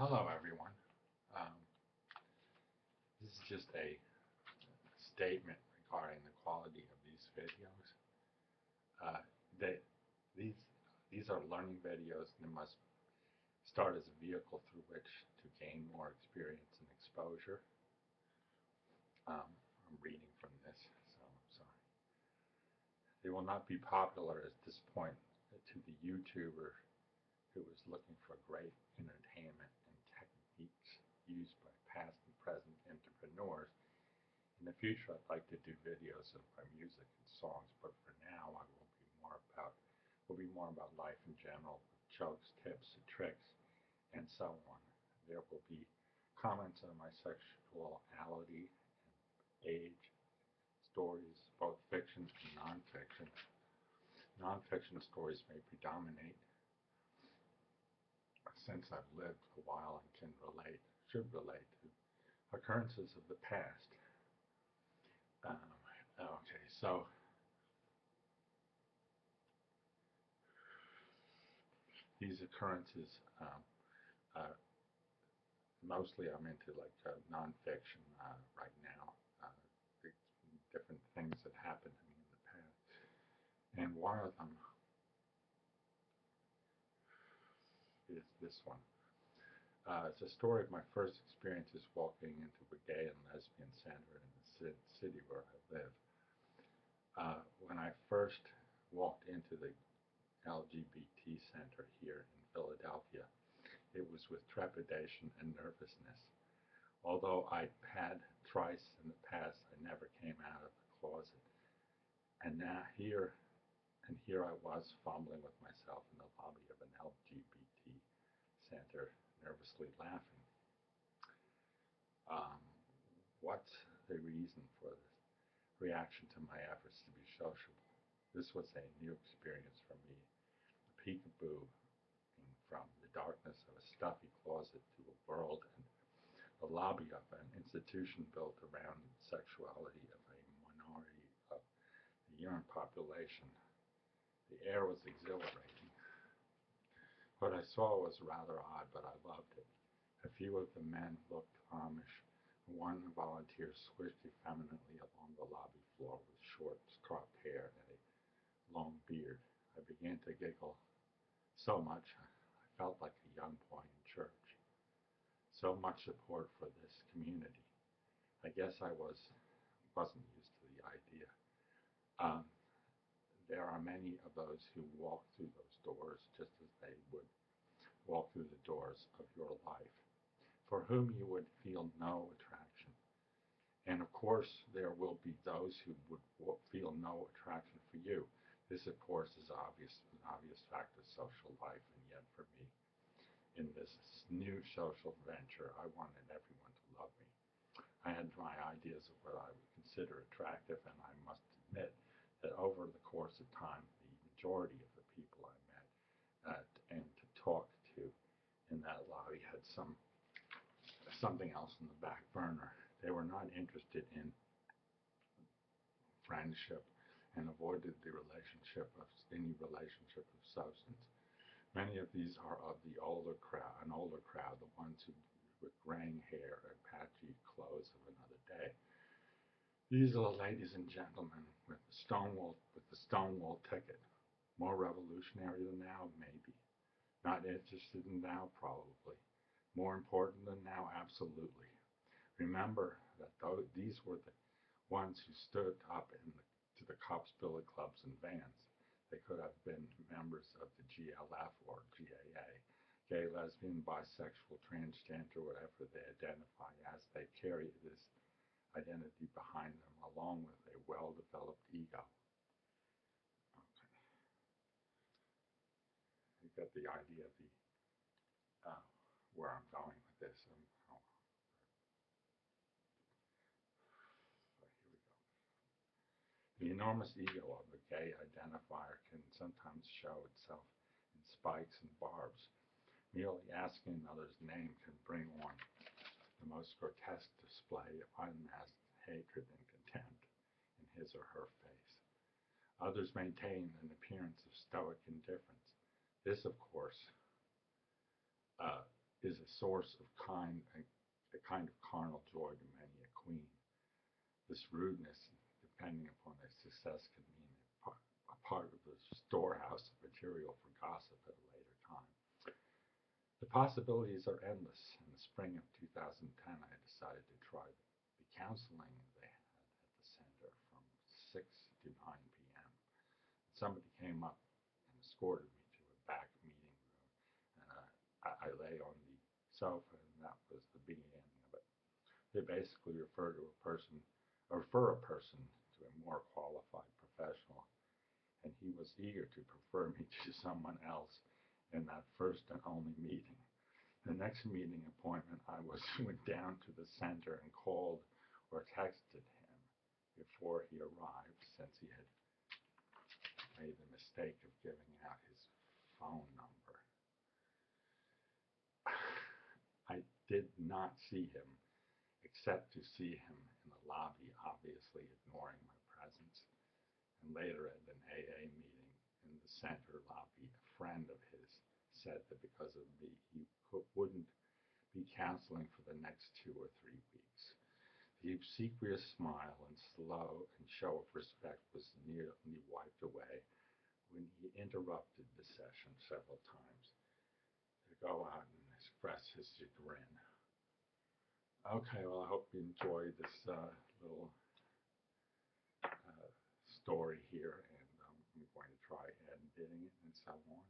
Hello, everyone. Um, this is just a statement regarding the quality of these videos. Uh, they, these these are learning videos, and they must start as a vehicle through which to gain more experience and exposure. I'm reading from this, so I'm sorry. They will not be popular at this point to the YouTuber who is looking for great entertainment and techniques used by past and present entrepreneurs. In the future, I'd like to do videos of my music and songs, but for now, I will be more about life in general, with jokes, tips, and tricks, and so on. There will be comments on my sexuality and age, stories, both fiction and nonfiction. Nonfiction stories may predominate since I've lived a while and should relate to occurrences of the past. Okay, so these occurrences, uh, mostly I'm into like nonfiction right now, the different things that happened to me in the past. And one of them is this one. It's a story of my first experiences walking into a gay and lesbian center in the city where I live. When I first walked into the LGBT center here in Philadelphia, it was with trepidation and nervousness. Although I had thrice in the past, I never came out of the closet. And now here I was fumbling with myself in the lobby of an LGBT center, nervously laughing. Um, what's the reason for this reaction to my efforts to be sociable? This was a new experience for me, a peekaboo from the darkness of a stuffy closet to a world and the lobby of an institution built around the sexuality of a minority of the young population. The air was exhilarating. What I saw was rather odd, but I loved it. A few of the men looked Amish. One volunteer swished effeminately along the lobby floor with short, cropped hair and a long beard. I began to giggle so much I felt like a young boy in church. So much support for this community. I guess I wasn't used to the idea. Um, there are many of those who walk through those doors just as they would walk through the doors of your life, for whom you would feel no attraction. And of course, there will be those who would feel no attraction for you. This, of course, is an obvious fact of social life, and yet for me, in this new social venture, I wanted everyone to love me. I had my ideas of what I would consider attractive, and I must admit that over the course of time, the majority of the people I met and to talk to in that lobby had something else in the back burner. They were not interested in friendship and avoided any relationship of substance. Many of these are of an older crowd, the ones who with graying hair and patchy clothes of another day. These are the ladies and gentlemen with the Stonewall ticket. More revolutionary than now, maybe. Not interested in now, probably. More important than now, absolutely. Remember that these were the ones who stood up to the cops, billy clubs, and vans. They could have been members of the GLF or GAA, gay, lesbian, bisexual, transgender, whatever they identify as. They carry this identity behind them along with a well-developed ego. Okay. You get the idea of uh, where I'm going with this. Here we go. The enormous ego of a gay identifier can sometimes show itself in spikes and barbs. Merely asking another's name can bring on the most grotesque display of unmasked hatred and contempt in his or her face. Others maintain an appearance of stoic indifference. This, of course, uh, is a source of a kind of carnal joy to many a queen. This rudeness, depending upon their success, can mean a part of the storehouse of material for gossip at a later time. The possibilities are endless. In the spring of 2010, I decided to try the counseling they had at the center from 6 to 9 p.m. Somebody came up and escorted me to a back meeting room, and I lay on the sofa, and that was the beginning of it. They basically refer a person to a more qualified professional, and he was eager to prefer me to someone else in that first and only meeting. The next meeting appointment, I went down to the center and called or texted him before he arrived, since he had made the mistake of giving out his phone number. I did not see him, except to see him in the lobby, obviously ignoring my presence. And later at an AA meeting in the center lobby, a friend of his said that because of me, he wouldn't be counseling for the next 2 or 3 weeks. The obsequious smile and slow and show of respect was nearly wiped away when he interrupted the session several times to go out and express his chagrin. Okay, well, I hope you enjoyed this little story here, and I'm going to try editing it and so on.